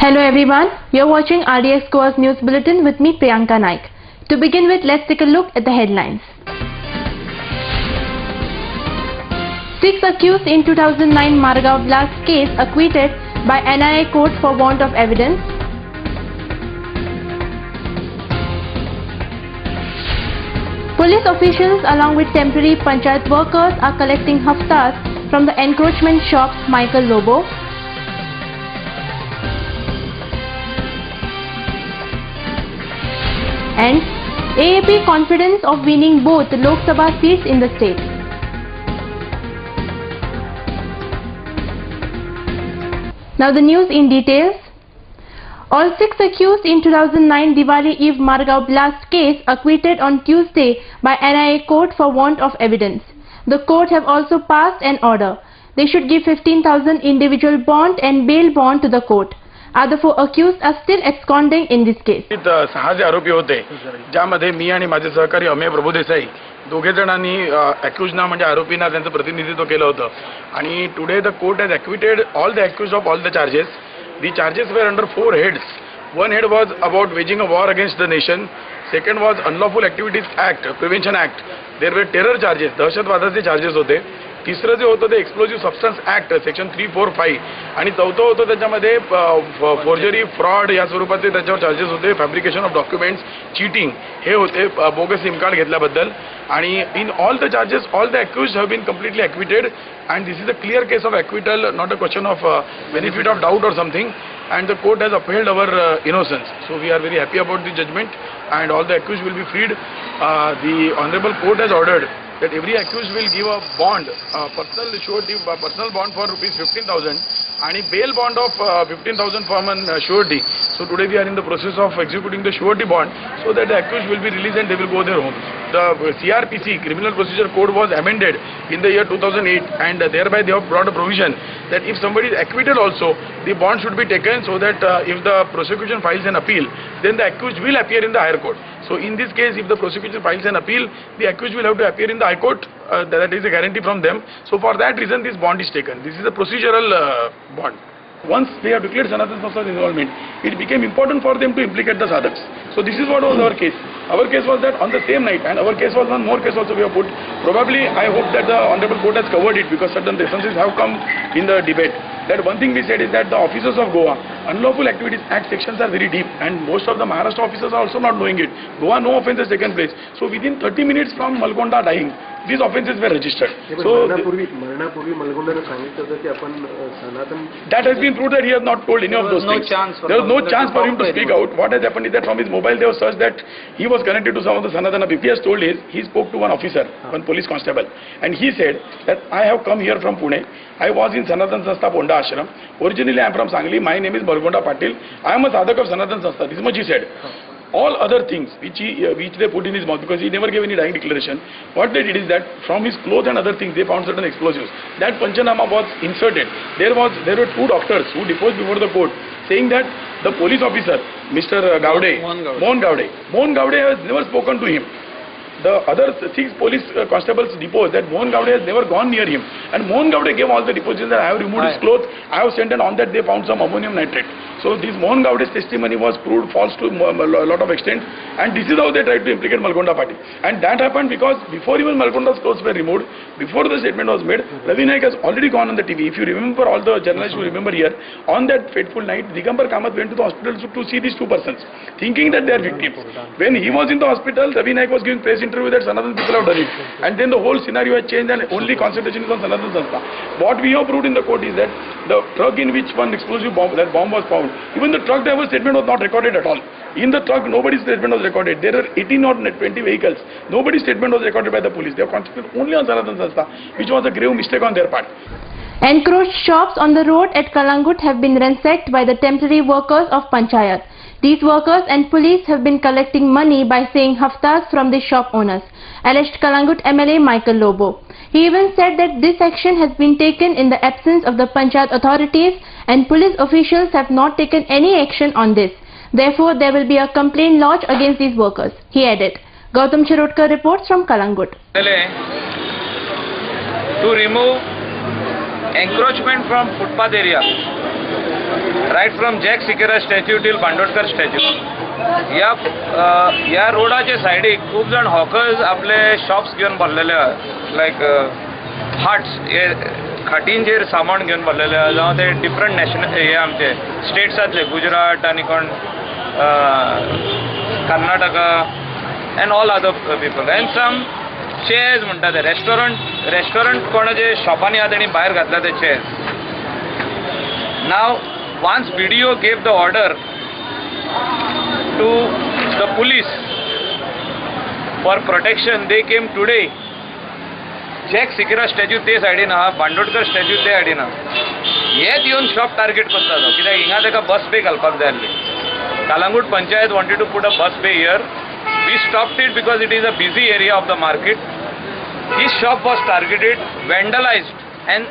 Hello everyone, you are watching RDX Goa's News Bulletin with me Priyanka Naik. To begin with, let's take a look at the headlines. 6 accused in 2009 Margao blast case acquitted by NIA court for want of evidence. Police officials along with temporary panchayat workers are collecting haftas from the encroachment shops Michael Lobo. And AAP confidence of winning both Lok Sabha seats in the state. Now the news in details. All 6 accused in 2009 Diwali Eve Margao blast case acquitted on Tuesday by NIA court for want of evidence. The court have also passed an order. They should give 15,000 individual bond and bail bond to the court. Other 4 accused are still absconding in this case. 6 आरोपी होते ज्यामध्ये मी आणि माझे सहकारी अमेय प्रभुदेसाई दोघे जणांनी अक्यूजना म्हणजे आरोपींना त्यांचं प्रतिनिधित्व केलं होतं आणि today the court has acquitted all the accused of all the charges. The charges were under 4 heads. One head was about waging a war against the nation. Second was Unlawful Activities Act, Prevention Act. There were terror charges, दहशतवादाचे charges होते. तिसरं जे होतं ते explosive substance act section 345 आणि चौथं होतं त्याच्यामध्ये forgery fraud या स्वरूपाचे त्याच्यावर चार्जेस होते. फॅब्रिकेशन ऑफ डॉक्युमेंट्स, चीटिंग हे होते, बोगस सिम कार्ड घेतल्याबद्दल. आणि in all the charges all the accused have been completely acquitted and this is a clear case of acquittal, not a question of benefit of doubt or something, and the court has upheld our innocence. So we are very happy about the judgment and all the accused will be freed. The honorable court has ordered that every accused will give a bond, personal surety, personal bond for rupees 15,000 and a bail bond of 15,000 from an surety. So today we are in the process of executing the surety bond so that the accused will be released and they will go their home. The CRPC, Criminal Procedure Code, was amended in the year 2008 and thereby they have brought a provision that if somebody is acquitted also, the bond should be taken so that if the prosecution files an appeal, then the accused will appear in the higher court. So in this case, if the prosecution files an appeal, the accused will have to appear in the high court. That is a guarantee from them. So for that reason, this bond is taken. This is a procedural bond. Once they have declared Sanatan Sanstha's involvement, it became important for them to implicate the sadhaks. So this is what was our case. Our case was that on the same night, and our case was one more case also we have put. Probably I hope that the Honorable Court has covered it because certain references have come in the debate. That one thing we said is that the officers of Goa, Unlawful Activities Act sections are very deep and most of the Maharashtra officers are also not knowing it. Goa, no offence has taken place. So within 30 minutes from Malgonda dying, these offences were registered. So that has been proved that he has not told any of those things. There was no chance for him to speak out. What has happened is that from his mobile they have searched that he was connected to some of the Sanatana people. He has told he spoke to one officer, one police constable, and he said that I have come here from Pune. I was in Sanatan Sanstha Ponda Ashram. Originally I am from Sangli. My name is Margonda Patil. I am a sadhak of Sanatan Sanstha. This is much he said. All other things which they put in his mouth, because he never gave any dying declaration, what they did is that from his clothes and other things they found certain explosives. That Panchanama was inserted. There were 2 doctors who deposed before the court saying that the police officer, Mr. Mohan Gowde has never spoken to him. The other 6 police constables deposed that Mohan Gowde has never gone near him, and Mohan Gowde gave all the depositions that I have removed his clothes, I have sent, and on that they found some ammonium nitrate. So this Mohan Gowde's testimony was proved false to a lot of extent, and this is how they tried to implicate Malgonda party. And that happened because before even Malgonda's clothes were removed, before the statement was made, Ravi Naik has already gone on the TV. If you remember, all the journalists who remember here, on that fateful night, Digambar Kamath went to the hospital to see these 2 persons, thinking that they are victims. When he was in the hospital, Ravi Naik was giving press interview that Sanatan people have done it, and then the whole scenario has changed and only concentration is on Sanatan Sanstha. What we have proved in the court is that the truck in which one explosive bomb, that bomb was found, even the truck driver's statement was not recorded at all. In the truck, nobody's statement was recorded. There are 18 or 20 vehicles. Nobody's statement was recorded by the police. They have concentrated only on Sanatan Sanstha, which was a grave mistake on their part. Encroached shops on the road at Kalangut have been ransacked by the temporary workers of Panchayat. These workers and police have been collecting money by saying haftas from the shop owners, alleged Kalangut MLA Michael Lobo. He even said that this action has been taken in the absence of the Panchayat authorities and police officials have not taken any action on this. Therefore, there will be a complaint lodged against these workers, he added. Gautam Shirodkar reports from Kalangut. To remove encroachment from footpath area right from Jack Sequeira statue till Bandodkar statue या रोडाचे सायडीक खूब जाण hawkers आपले shops घेवन भरलेले लायक hearts हे खाटींचेर सामान घेवन भरलेले जावं ते डिफरंट नॅशनल हे आमचे स्टेट्सांतले गुजरात आनी कोण Karnataka and all other people and some chairs म्हणटा ते रेस्टॉरंट कोणाचे शॉपांनी आहा तेणी भायर घातला ते chairs. Now once BDO gave the order to the police for protection, they came today. Jack Sikira statue ते सायडीन आहा, बांदोडकर स्टॅच्यू ते सायडीन आहा. हेच येवन शॉप टार्गेट करता तो, कित्याक हिंगा ताका बस पे घालपाक जाय आसली. Kalangut Panchayat wanted to put a bus bay here. We stopped it because it is a busy area of the market. His shop was targeted, vandalized, and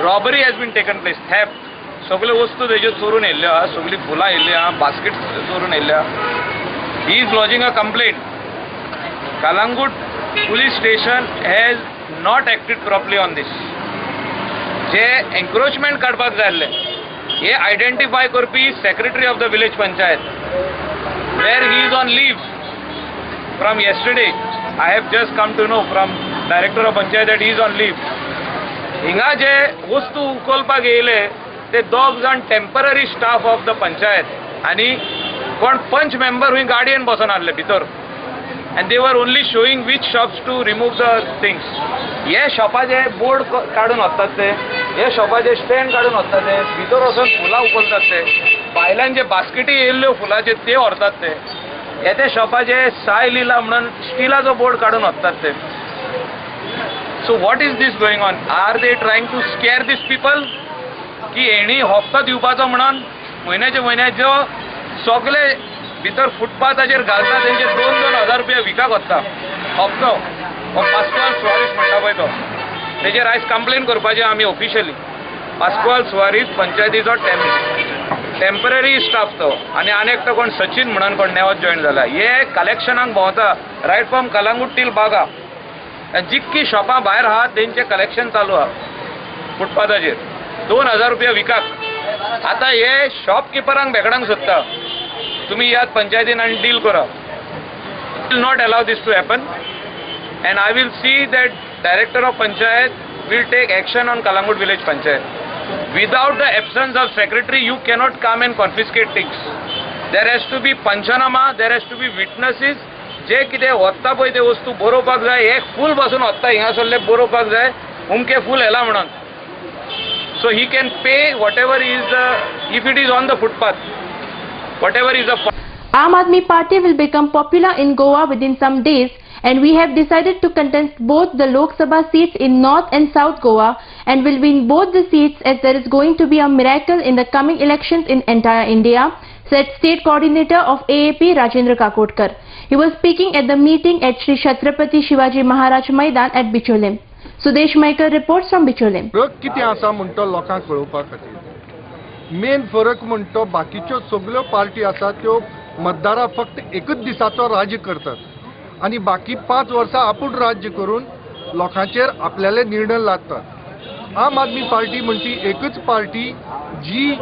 robbery has been taken place, theft. सगळे वस्तू तेजे चोरून येयल्ल्यो आहा, सगळी फुलां येयल्ली आहा, basket चोरून येयल्ल्या. He is lodging a complaint. Kalangut police station has not acted properly on this. जे एन्क्रोचमेंट काडपाक जाय आसलें हे आयडेंटिफाय करपी secretary of the village panchayat, where he is on leave from yesterday. I have just come to know from director of panchayat that he is on leave. हिंगा जे वस्तू उखलपाक येयले ते दोग जाण temporary staff of the panchayat आनी कोण पंच मेंबर हुंय गाडयेन बसून आसले भितर, and they were only showing which shops to remove the things. हे शॉपाचे बोर्ड काडून व्हरतात ते, हे शॉपाचे स्टँड काडून व्हरतात ते, भितर वचून फुलां उखलतात ते, बायलांचे बास्केटी येयल्ल्यो फुलांचे ते व्हरतात ते, हे ते शॉपाचे साय लिला म्हणून स्टिलाचो बोर्ड काडून व्हरतात ते. So what is this going on? Are they trying to scare this people की हेणी हप्तो दिवपाचो म्हणून म्हयन्याचे जो सगळे भितर फुटपाथाचेर घालता तेंचे 2-2 हजार रुपया विकाक वता हप्तो. हो पास्कॉल सुवारीस म्हणटा पळय तो, तेजेर आयज कंप्लेन करपाचें आमी officially. Pascal Soares पंचायतीचो temporary staff तो, आनी एकटो कोण सचिन म्हणून कोण नेवत जॉयन जाला. हे कलेक्शनाक भोंवता रायट फ्रॉम कलंगूट टील बागा. जितकी शॉपां भायर आहा तेंचें कलेक्शन चालू आहा फुटपाथाचेर. 2,000 रुपया विकाक. आता हे शॉपकिपरांक भेकडांक सोदता, तुम्ही यात पंचायतीन आनी डील करा. Will not allow this to happen and I will see that director of panchayat will take action on Calangute village panchayat. Without the absence of secretary you cannot come and confiscate things. There has to be panchnama, there has to be witnesses. जे कितें वत्ता पळय ते वस्तू बरोवपाक जाय. एक फूल बसून वत्ता हिंगासरले बरोवपाक जाय उमके फूल येला म्हणून. So he can pay whatever is if it is on the footpath, whatever is the. Aam Aadmi Party will become popular in Goa within some days, and we have decided to contest both the Lok Sabha seats in North and South Goa and will win both the seats, as there is going to be a miracle in the coming elections in entire India, said State Coordinator of AAP Rajendra Kakotkar. He was speaking at the meeting at Shri Chhatrapati Shivaji Maharaj Maidan at Bicholim. Sudesh Maykar reports from Bicholim. फरक कितें आसा म्हणटो लोकांक कळोवपा खातीर main फरक म्हणटो बाकीच्यो सगळ्यो party आसा त्यो मतदारां फक्त एकच दिसाचो राज्य करतात आनी बाकी 5 वर्सां आपूण राज्य करून लोकांचेर आपल्याले निर्णय लादतात. आम आदमी पार्टी म्हणटी एकच पार्टी जी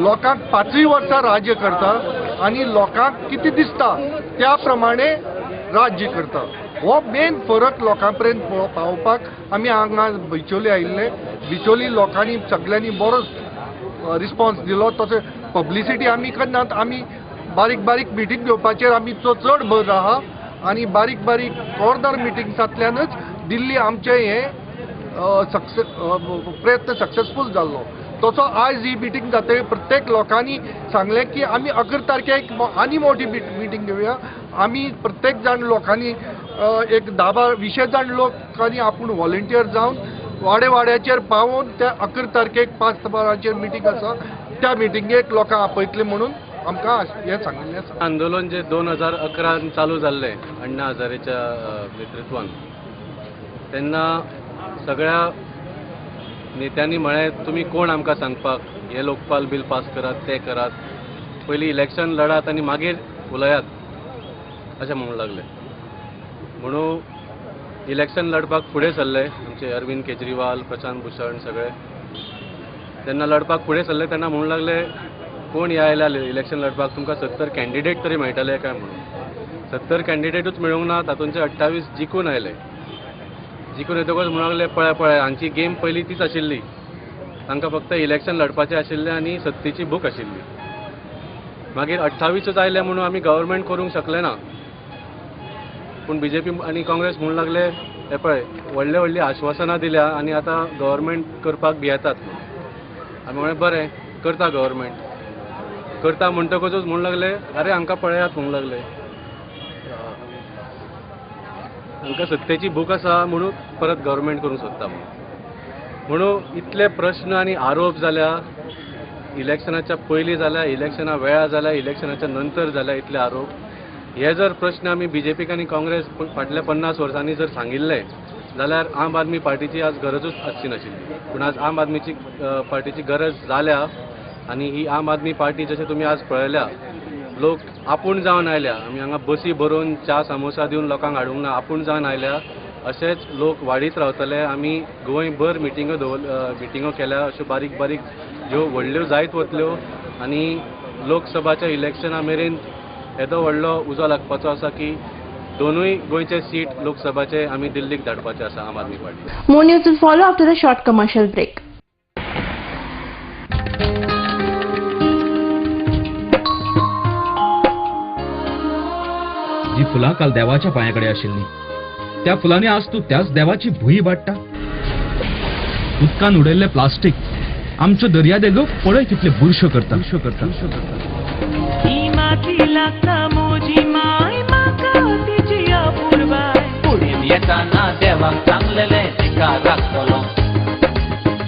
लोकांक 5 वर्सां राज्य करता आनी लोकांक कितें दिसता त्या प्रमाणे राज्य करता. हो मेन फरक लोकां पर्यंत पावोवपाक आमी हांगा बिचोली आयिल्ले. बिचोली लोकांनी सगळ्यांनी बरो रिस्पॉन्स दिलो. तशें पब्लिसिटी आमी करनात. आमी बारीक बारीक मिटींग घेवपाचेर आमी चड भर आहा आनी बारीक बारीक कॉर्नर मिटिंग्सांतल्यानच दिल्ली आमचें हें प्रयत्न सक्सेसफूल जाल्लो. तसो आयज ही मिटींग जातकीर प्रत्येक लोकांनी सांगलें की आमी 11 तारखेक आनी मोठी मिटींग घेवया. आमी प्रत्येक जाण लोकांनी एक 10-20 जाण लोकांनी आपूण व्हॉलंटियर जावन वाड्याचेर पावून त्या 11 तारखेक 5 बाराचेर मिटींग आसा त्या मिटींगेक लोकांक आपयतले म्हणून आमकां हें सांगिल्लें आसा. आंदोलन जे 2011 चालू जाल्लें अण्णा हजारेच्या नेतृत्वान, तेन्ना सगळ्या नेत्यांनी म्हळें तुमी कोण आमकां सांगपाक, हे लोकपाल बील पास करात, ते करात, पयलीं इलेक्शन लडात आनी मागीर उलयात अशें म्हणूंक लागले. म्हणून इलेक्शन लडपाक फुडें सरले आमचे अरविंद केजरीवाल, प्रशांत भूषण सगळे. तेन्ना लढपाक फुडें सरले तेन्ना म्हणूंक लागले कोण ह्या आयल्या इलेक्शन लढपाक तुमकां 70 कॅन्डिडेट तरी मेळटले काय म्हणून 70 कॅन्डिडेटूच मेळूंक ना तातूंचे 28 जिखून आयले. जिखून येतकच म्हणूंक लागले पळय हांची गेम पयली तीच आशिल्ली, तांकां फक्त इलेक्शन लढपाचें आशिल्लें आनी सत्तेची भूक आशिल्ली. मागीर 28च आयले म्हणून आमी गव्हर्मेंट करूंक शकले ना. पूण बीजेपी आनी काँग्रेस म्हणूंक लागले हे पळय व्हडली आश्वासनां दिल्या आनी आतां गव्हर्मेंट करपाक भियेतात. आमी म्हणलें बरें करता गव्हर्मेंट करता म्हणटकूच म्हणूंक लागले अरे हांकां पळयात म्हणूंक लागले हांकां सत्तेची भूक आसा म्हणून परत गव्हर्मेंट करूंक सोदता म्हणून इतले प्रश्न आनी आरोप जाल्या. इलेक्शनाच्या पयलीं जाल्या, इलेक्शना वेळा जाल्या, इलेक्शनाच्या नंतर जाल्या इतले आरोप. हे जर प्रश्न आमी बीजेपीक आनी काँग्रेस फाटल्या 50 वर्सांनी जर सांगिल्ले जाल्यार आम आदमी पार्टीची आज गरजूच आसची नाशिल्ली. पूण आज आम आदमीची पार्टीची गरज जाल्या आनी ही आम आदमी पार्टी जशें तुमी आज पळयल्या लोक आपूण जावन आयल्या. आमी हांगा बसी भरून च्या सामोसा दिवन लोकांक हाडूंक ना, आपूण जावन आयल्या. अशेंच लोक वाडीत रावतले. आमी गोंयभर मिटिंगो केल्या अश्यो बारीक बारीक ज्यो व्हडल्यो जायत वतल्यो आनी लोकसभाच्या इलेक्शना मेरेन येदो व्हडलो उजो लागपाचो आसा की दोनूय गोंयचे सीट लोकसभाचे आमी दिल्लीक धाडपाचे आसा आम आदमी party. More news will follow after a short commercial break. जी फुलां काल देवाच्या पांयाकडे आशिल्ली त्या फुलांनी आज तूं त्याच देवाची भुंय वाडटा. उदकान उडयल्ले प्लास्टीक आमच्यो दर्या देगो पळय कितले बुरश्यो करता. कुडीन येताना देवाक सांगलेले पिका राखतलो.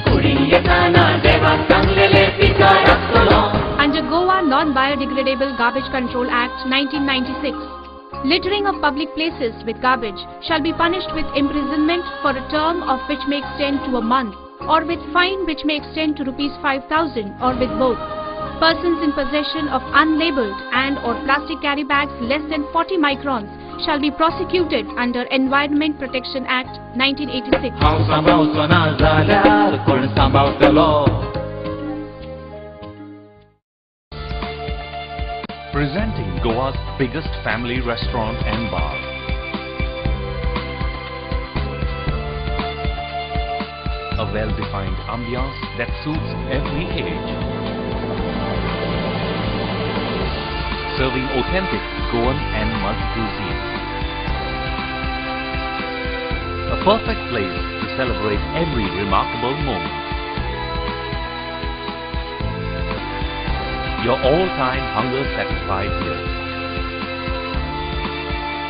कुडीन येताना देवाक सांगलेले पिका राखतलो. Under Goa Non-Biodegradable Garbage Control Act 1996, littering of public places with garbage shall be punished with imprisonment for a term of which may extend to a month, or with fine which may extend to ₹5,000, or with both. Persons in possession of unlabeled and or plastic carry bags less than 40 microns shall be prosecuted under Environment Protection Act 1986. हांव सांबाळचो ना जाल्यार कोण सांबाळटलो. Presenting Goa's biggest family restaurant and bar. A well-defined ambiance that suits every age. Serving authentic Goan and mud cuisine. A perfect place to celebrate every remarkable moment. Your all-time hunger satisfied here.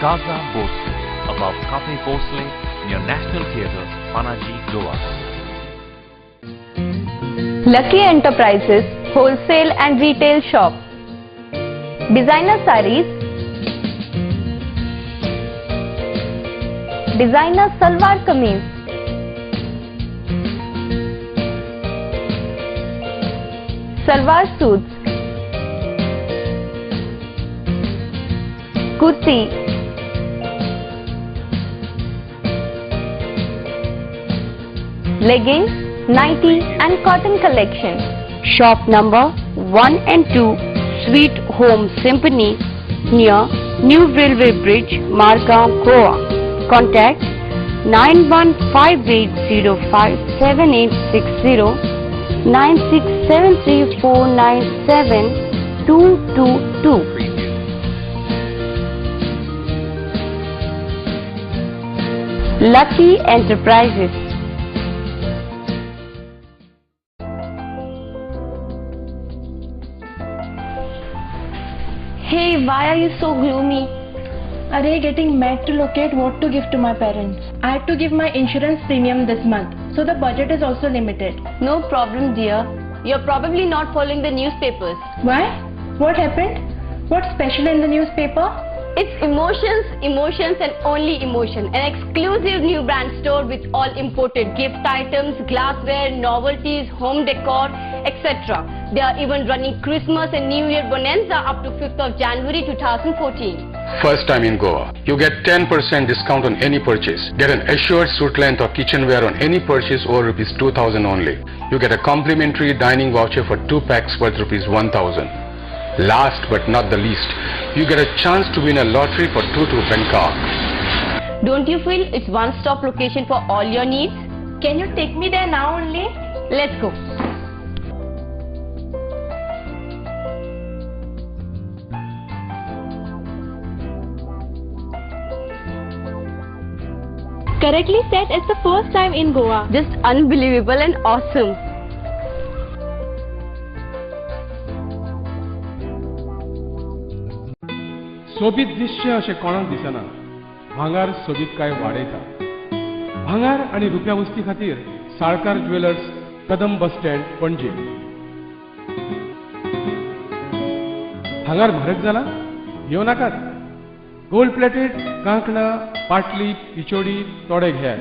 Casa Bosle, above Cafe Bosle, near National Theatre, Panaji, Goa. Lucky Enterprises Wholesale and Retail Shop. Designer sarees, designer salwar kameez, salwar suits, kurti, leggings, nighty and cotton collection. Shop number 1 and 2, Sweet Home Symphony, near New Railway Bridge, Margam, Goa. Contact 9158057860, 9673497222. Lucky Enterprises. Hey, why are you so gloomy? Arey, getting mad to locate what to give to my parents. I had to give my insurance premium this month, so the budget is also limited. No problem, dear. You're probably not following the newspapers. Why? What happened? What's special in the newspaper? It's emotions, emotions and only emotion. An exclusive new brand store with all imported gift items, glassware, novelties, home decor, etc. They are even running Christmas and New Year bonanza up to 5th of January 2014. First time in Goa, you get 10% discount on any purchase. Get an assured suit length or kitchenware on any purchase over rupees 2000 only. You get a complimentary dining voucher for 2 packs worth rupees 1000. Last but not the least, you get a chance to win a lottery for 2 to rent car. Don't you feel it's one-stop location for all your needs? Can you take me there now only? Let's go. Correctly said, it's the first time in Goa. Just unbelievable and awesome. सोबीत दिसचें अशें कोणाक दिसना. भांगार सोबीत काय वाडयता. भांगार आनी रुप्या वस्ती खातीर साळकार ज्वेलर्स, कदम बस स्टँड, पणजे. भांगार म्हारग जाला? येवं नाकात. गोल्ड प्लेटेड कांकणां, पाटली, पिचोडी तोडे घेयात.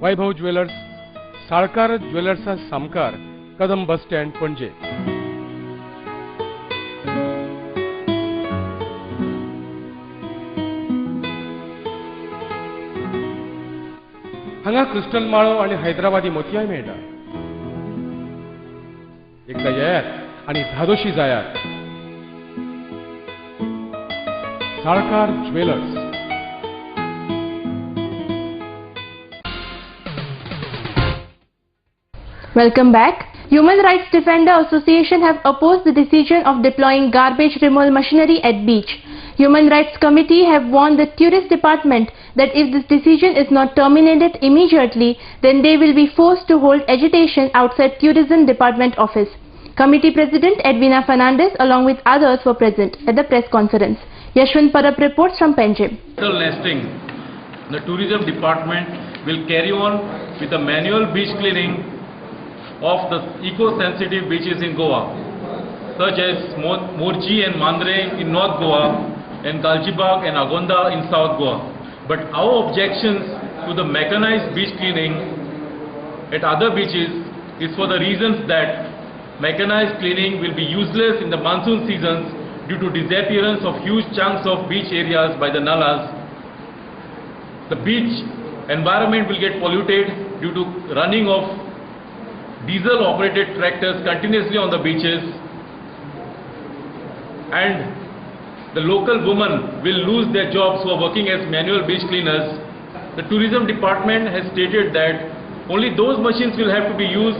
वैभव ज्वेलर्स, साळकार ज्वेलर्सा सामकार, कदम बस स्टँड, पणजे. हांगा क्रिस्टल माळो आनी हैदराबादी मोतयाय मेळटा. एकदा येयात आनी धादोशी जायात. Salkar jewellers. Welcome back. Human Rights Defender Association have opposed the decision of deploying garbage removal machinery at beach. Human Rights Committee have warned the Tourist Department that if this decision is not terminated immediately, then they will be forced to hold agitation outside Tourism Department office. Committee President Edwina Fernandez along with others were present at the press conference. Yashwant Parab reports from Panjim. Nesting. The Tourism Department will carry on with a manual beach cleaning of the eco-sensitive beaches in Goa, such as Morchi and Mandre in North Goa and Galjibag and Agonda in South Goa. But our objections to the mechanized beach cleaning at other beaches is for the reasons that mechanized cleaning will be useless in the monsoon seasons due to disappearance of huge chunks of beach areas by the nallas. The beach environment will get polluted due to running of diesel operated tractors continuously on the beaches, and the local women will lose their jobs who are working as manual beach cleaners. The Tourism Department has stated that only those machines will have to be used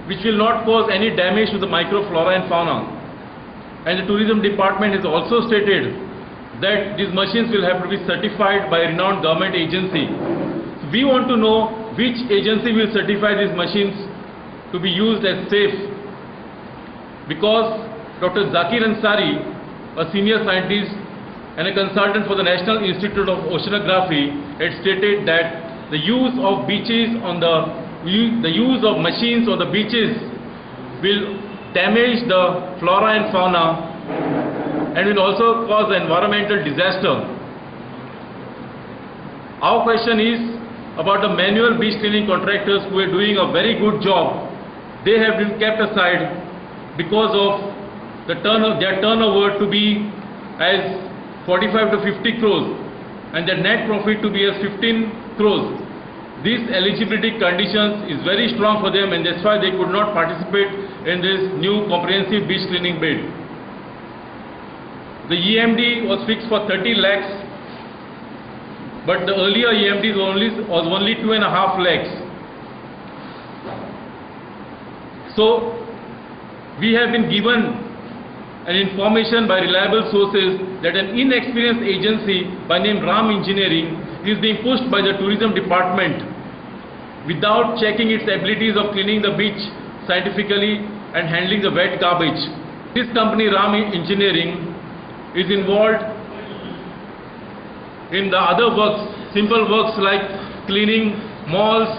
which will not cause any damage to the microflora and fauna. And the Tourism Department has also stated that these machines will have to be certified by a renowned government agency. So we want to know which agency will certify these machines to be used as safe, because Dr. Zakir Ansari, a senior scientist and a consultant for the National Institute of Oceanography, had stated that the use of beaches on the use of machines on the beaches will damage the flora and fauna and will also cause an environmental disaster. Our question is about the manual beach cleaning contractors who are doing a very good job. They have been kept aside because of their turnover to be as 45 to 50 crores and their net profit to be as 15 crores. These eligibility conditions is very strong for them, and that's why they could not participate in this new comprehensive beach cleaning bid. The EMD was fixed for 30 lakhs, but the earlier EMD was only 2.5 lakhs. So we have been given an information by reliable sources that an inexperienced agency by name Ram Engineering is being pushed by the Tourism Department without checking its abilities of cleaning the beach scientifically and handling the wet garbage. This company Ram Engineering is involved in the other works, simple works like cleaning malls,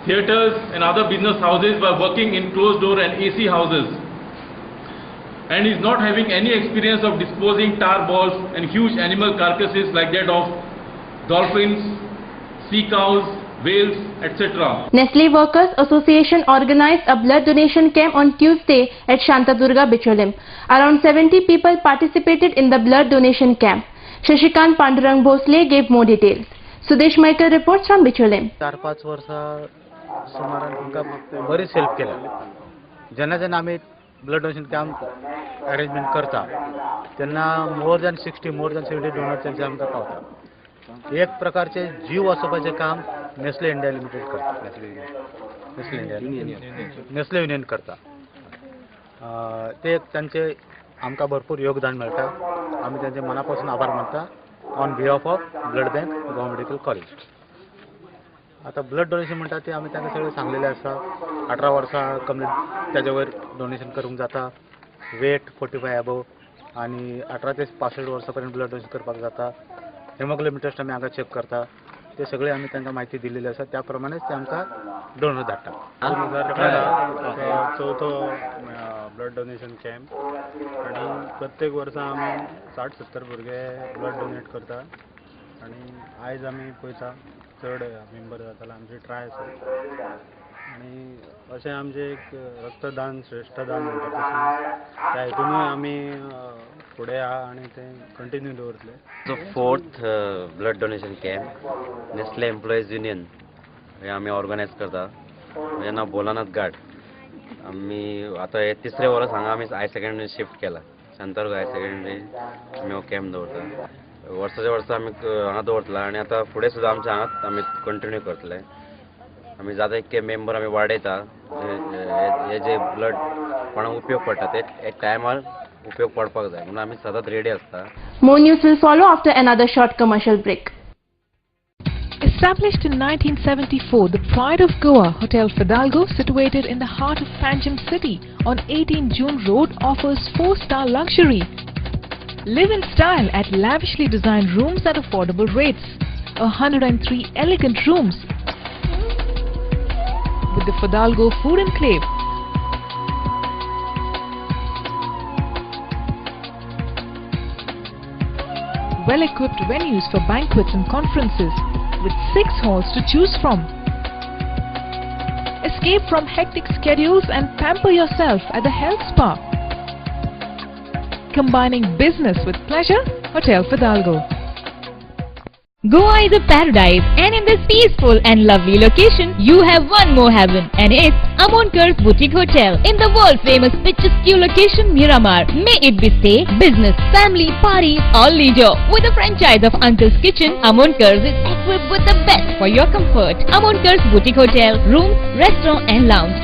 theatres and other business houses by working in closed door and AC houses, and is not having any experience of disposing tar balls and huge animal carcasses like that of dolphins, sea cows Wales, etc. Nestle Workers Association organized a blood donation camp on Tuesday at Shantadurga, Bicholim. Around 70 people participated in the blood donation camp. Shashikant Pandurang Bhosle gave more details. Sudesh Maikar reports from Bicholim. 4-5 वर्षा सुमारान आमकां बरीच help केल्या. जेन्ना आमी blood donation camp arrangement करता तेन्ना more than 70 donors तेंचे आमकां पावता. एक प्रकारचे जीव वाचोवपाचें काम नेस्ले इंडिया लिमिटेड करता. नेस्ले युनियन करता. ते तांचे आमकां भरपूर योगदान मेळटा. आमी तांचे मनापासून आभार मानता on behalf of blood bank Goa medical college. आता ब्लड डोनेशन म्हणटा ते आमी तांकां सगळें सांगलेलें आसा. 18 वर्सां कंप्लीट ताजे वयर डोनेशन करूंक जाता. वेट 45 अबव आनी 18 ते 65 वर्सां पर्यंत ब्लड डोनेशन करपाक जाता. हेमोग्लोबिन टेस्ट आमी हांगा चेक करता. ते सगळे आमी तांकां म्हायती दिलेली आसा. त्या प्रमाणेच ते आमकां डोनर धाडटा. 2018 चवथो ब्लड डोनेशन कॅम्प आनी प्रत्येक वर्सा आमी 60-70 भुरगे ब्लड डोनेट करता. आनी आयज आमी पळयता चड मेंबर जाताले. आमची ट्राय आसा आनी अशें आमचें एक रक्तदान श्रेष्ठदान म्हणटा तशें त्या हितूनूय आमी फुडें आहा आनी तें कंटिन्यू दवरतले. जो 4th blood donation camp Nestle employees union हे आमी ऑर्गनायज करता. म्हजें नांव भोलानाथ घाट. आमी आतां हे 3रे वर्स हांगा आमी हायर सेकंडरी शिफ्ट केला. शांतादुर्गा हायर सेकंडरी आमी हो कॅम्प दवरता. वर्साच्या वर्सा आमी हांगा दवरतला आनी आतां फुडें सुद्दां आमच्या हांगाच आमी कंटिन्यू करतले. आमी जाता इतके मेंबर आमी वाडयता. हे जे ब्लड कोणाक उपयोग पडटा ते एक टायमार उपयोग पडपाक जाय म्हणून आमी सदांच रेडी आसता. More news will follow after another short commercial break. Established in 1974, the Pride of Goa, Hotel Fidalgo, situated in the heart of Panjim city on 18 June Road, offers 4-star luxury. Live in style at lavishly designed rooms at affordable rates. 103 elegant rooms with the Fidalgo Food Enclave. Well-equipped venues for banquets and conferences with 6 halls to choose from. Escape from hectic schedules and pamper yourself at the health spa. Combining business with pleasure, Hotel Fidalgo. Goa is a paradise, and in this peaceful and lovely location, you have one more heaven, and it's Amonkar's Boutique Hotel in the world-famous picturesque location Miramar. May it be stay, business, family, parties, or leisure. With a franchise of Uncle's Kitchen, Amonkar's is equipped with the best for your comfort. Amonkar's Boutique Hotel, rooms, restaurant, and lounge.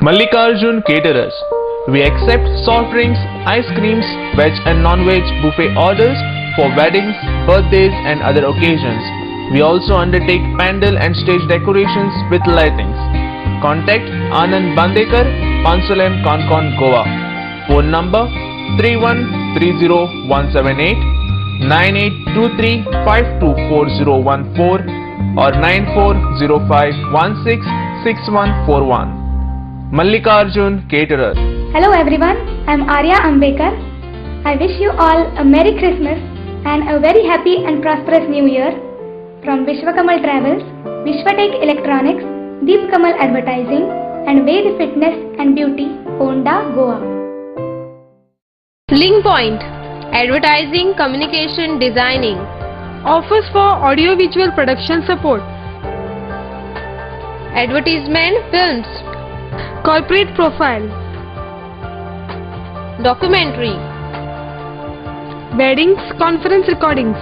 Mallikarjun Caterers. We accept soft drinks, ice creams, veg and non-veg buffet orders for weddings, birthdays and other occasions. We also undertake pandal and stage decorations with lightings. Contact Anand Bandekar, Pansalam, Concon, Goa. Phone number 3130-178, 9823-524014 or 9405166141. Mallikarjun Caterer. Hello everyone, I am Arya Ambekar. I wish you all a Merry Christmas and a very happy and prosperous New Year from Vishwakamal Travels, Vishwatech Electronics, Deep Kamal Advertising and Ved Fitness and Beauty, Honda, Goa. Link Point, Advertising, Communication, Designing. Offers for audiovisual production support. Advertisement, Films. Corporate Profile. Documentary. Weddings, conference recordings.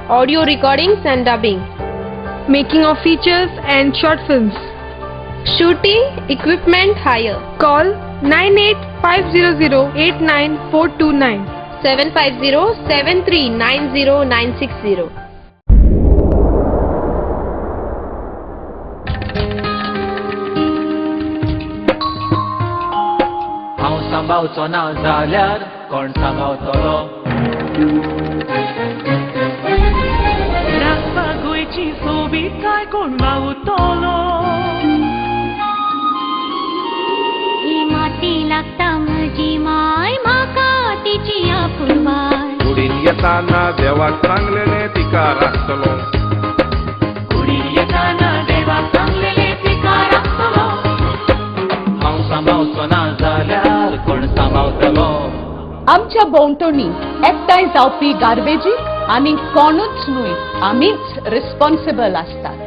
Audio recordings and dubbing. Making of features and short films. Shooting, equipment hire. Call 9850089429. 750-7390960. हांव सांबाळचो ना जाल्यार कोण सांबाळतलो राखपा गोंयची सोबीतकाय कोण वावुरतलो ही माती लागता म्हजी माय म्हाका तिची आपुरवाय उडीन येताना देवाक सांगलेले तिका राखतलो. कुडी येताना देवाक सांगलेले तिका राखतलो. हांव सांबाळचो ना जाल्यार कोण सांबाळतलो. आमच्या भोंवतणी एकठांय जावपी गार्बेजीक आमी कोणूच न्हय, आमीच रिस्पॉन्सिबल आसतात.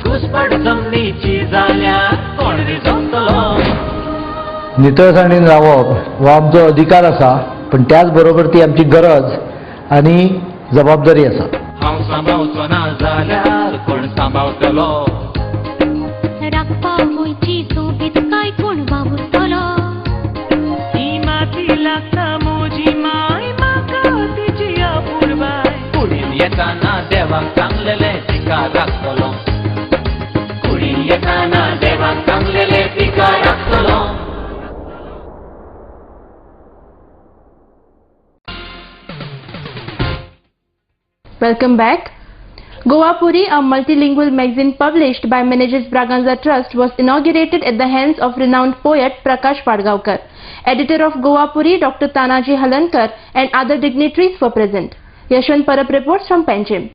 घुसपट जमनीची जाल्यार कोण रिजवतलो. नितळसाणीन रावप हो आमचो अधिकार आसा, पण त्याच बरोबर ती आमची गरज आनी जबाबदारी आसा. हांव सांबाळचो ना जाल्यार कोण सांबाळतलो. राखपा गोंयची सोबीत काय कोण वावुरतलो. ही माती लागता मोजी माय म्हाका तिची आपुरबाय. कुडीन येताना देवाक सांगलेले तिका राखतलो. कुडीन येताना देवाक सांगलेले तिका राखतलो. Welcome back. Goa Puri, a multilingual magazine published by Meneges Braganza Trust, was inaugurated at the hands of renowned poet Prakash Padgaonkar. Editor of Goa Puri, Dr. Tanaji Halankar, and other dignitaries were present. Yashwant Parab reports from Panjim.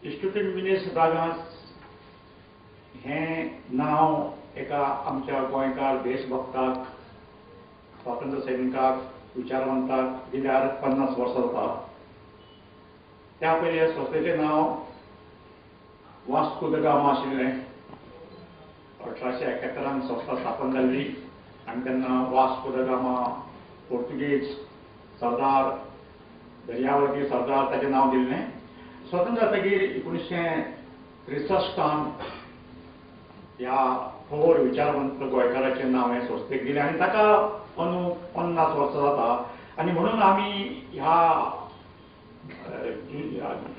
Student Menezes Braganza हें नांव एका आमच्या गोंयकार देशभक्ताक, स्वातंत्र्य सैनिकाक, विचारवंताक दिल्यार 50 वर्सां जाता. त्या पयलीं संस्थेचें नांव वास्को द गामा आशिल्लें. 1871 संस्था स्थापन जाल्ली आनी तेन्ना वास्को द गामा पोर्तुगीज सरदार, दर्यावरती सरदार ताचें नांव दिल्लें. स्वतंत्र जातकीर 1963 ह्या थोर विचारवंत गोंयकाराचें नांव हे संस्थेक दिलें आनी ताका अंदू 50 वर्सां जाता. आनी म्हणून आमी ह्या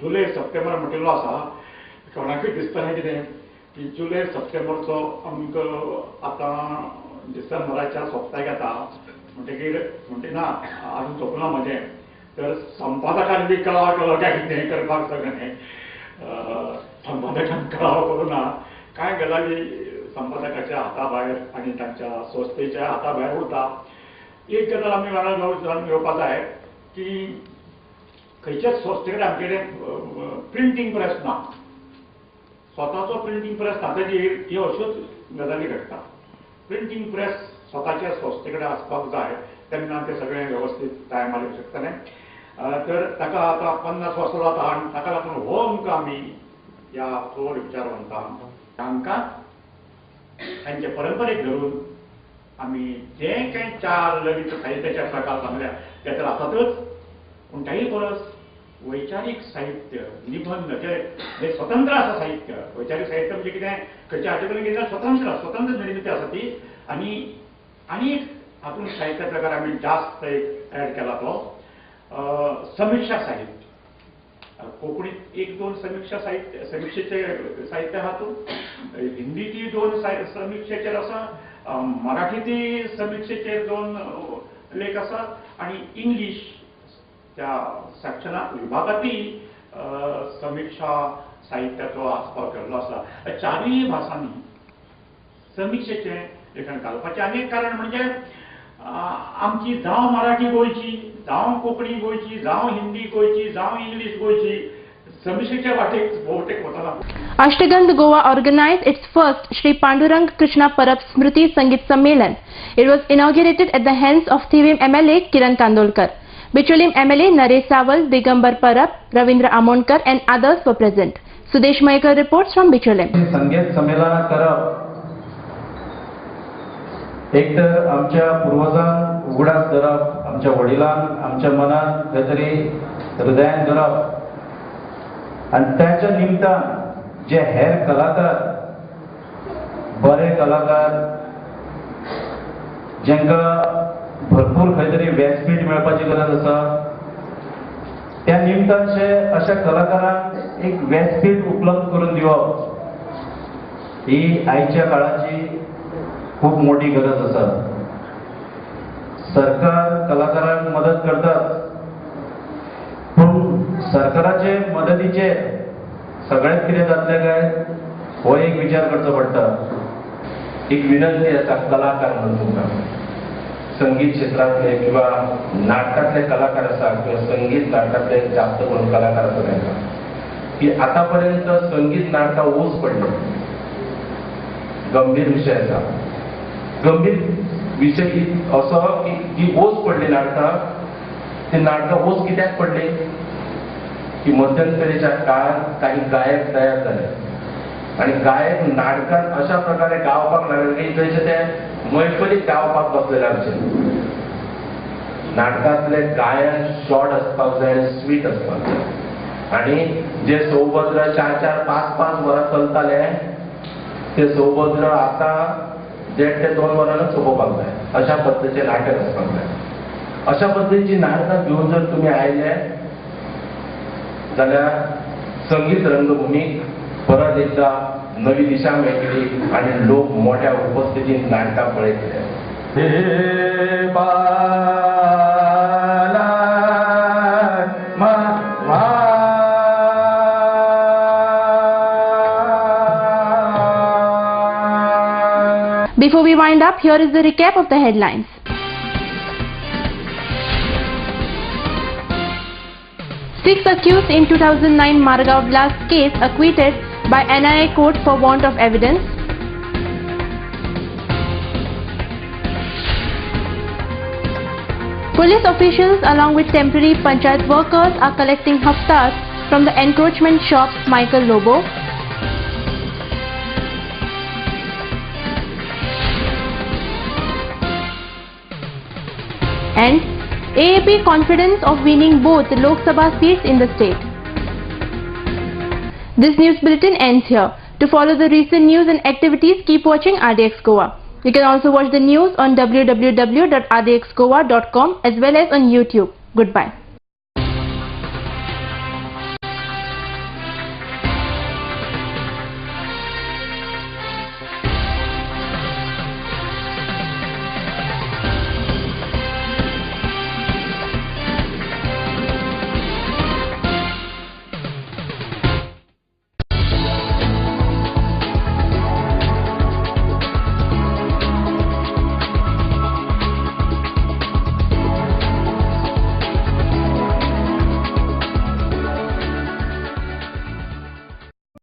जुलै सप्टेंबर म्हणिल्लो आसा. कोणाकूय दिसता कितें की जुलै सप्टेंबरचो आमकां आतां डिसेंबराच्या सोंपताक येता म्हणटकीर म्हणटा ना आजून सोंपना म्हजें. तर संपादकान बी कळाव केलो काय कितें करपाक सगळें. संपादकान कळाव करूना. कांय गजाली संपादकाच्या हाता भायर आनी तांच्या संस्थेच्या हाता भायर उरता. एक गजाल आमी जाणून घेवपाक जाय की खंयच्याच संस्थे कडेन आमचे कडेन प्रिंटींग प्रेस ना. स्वताचो प्रिंटींग प्रेस ना ताचेर ह्यो अश्योच गजाली घडटा. प्रिंटींग प्रेस स्वताच्या संस्थे कडेन आसपाक जाय, तेन्ना तें सगळें वेवस्थीत टायमार येवंक शकतलें. तर ताका आतां 50 वर्सां जाता आनी ताका लागून हो अमकां आमी ह्या थोर विचारवंतांक तांकां तांचे परंपरेक धरून आमी जे कांय 4 ललित साहित्याचे प्रकार सांगल्या ते तर आसातच, पूण ताही परस वैचारीक साहित्य, निबंध जे स्वतंत्र आसा साहित्य. वैचारीक साहित्य म्हणजे कितें खंयच्या हाचे कडेन कितें स्वतंत्र निर्मिती आसा ती. आनी एक हातूंत साहित्य प्रकार आमी जास्त एड केला तो समीक्षा साहित्य. कोंकणीत 1-2 समीक्षेचे साहित्य आहा. हिंदीची 2 समीक्षेचेर आसा, मराठीची समीक्षेचेर 2 लेख आसा आनी इंग्लीश त्या सेक्शनाक विभागाती समीक्षा साहित्याचो आस्पाव केल्लो आसा. 4 भासांनी समीक्षेचें लेखन घालपाचें आनी एक कारण म्हणजे आमची जावं मराठी गोंयची, जावं कोंकणी गोंयची, जावं हिंदी गोंयची, जावं इंग्लीश गोंयची, समीक्षेच्या वाटेक भोवतेक वतना. Ashtagandh Goa organized its first Shri Pandurang Krishna Parab Smriti Sangeet Sammelan. It was inaugurated at the hands of Thivim MLA Kiran Kandolkar. Bicholim MLA Naresh Sawal, Digambar Parab, Ravindra Amonkar and others were present. Sudesh Maikar reports from Bicholim. संगीत संमेलनात करप एक तर आमच्या पूर्वजांक उगडास धरप, आमच्या वडिलांक आमच्या मनात खंय तरी हृदयान धरप आनी त्याच्या निमतान जे हेर कलाकार, बरे कलाकार जेंकां भरपूर खंय तरी व्यासपीठ मेळपाची गरज आसा, त्या निमतानचे अशा कलाकारांक एक व्यासपीठ उपलब्ध करून दिवप ही आयच्या काळाची खूप मोठी गरज आसा. सरकार कलाकारांक मदत करतात, पण सरकाराचे मदतीचे सगळ्यात कितें जातले काय हो एक विचार करचो पडटा. एक विनंती आसा कलाकार म्हणून तुमकां संगीत क्षेत्रातले किंवा नाटकातले कलाकार आसा किंवा संगीत नाटकातले जास्त करून कलाकार आसा तांकां की आतापर्यंत संगीत नाटकां ओस पडले गंभीर विषय आसा गंभीर विषय असो की जी ओस पडली नाटकां ती नाटकां ओस कित्याक पडली की मध्यंतरीच्या काळात काही गायक तयार झाले आणि गायक नाटकात अशा प्रकारे गावपाक लागले की जैसे ते मैफलीत गावपाक बसलेले आमचे नाटकातले गायन शॉर्ट असपाक जाय आणि स्वीट असपाक जाय आणि जे सौभद्र 4-4, 5-5 वरां चलताले ते सौभद्र आता 1.5 ते 2 वरांच सोपोवपाक जाय अशा पद्दतीचे नाटक असपाक जाय अशा पद्दतीची नाटकां घेऊन जर तुम्ही आयले जाल्यार संगीत रंगभूमीक परत एकदा नवी दिशा मेळटली आणि लोक मोठ्या उपस्थितीत नाटकां पळयतले Before we wind up, here is the recap of the headlines. Six accused in 2009 Margaon blast case acquitted by NIA court for want of evidence. Police officials along with temporary panchayat workers are collecting haftas from the encroachment shop Michael Lobo. And AAP confidence of winning both Lok Sabha seats in the state. This news bulletin ends here. To follow the recent news and activities, keep watching RDX Goa. You can also watch the news on www.rdxgoa.com as well as on YouTube. Goodbye.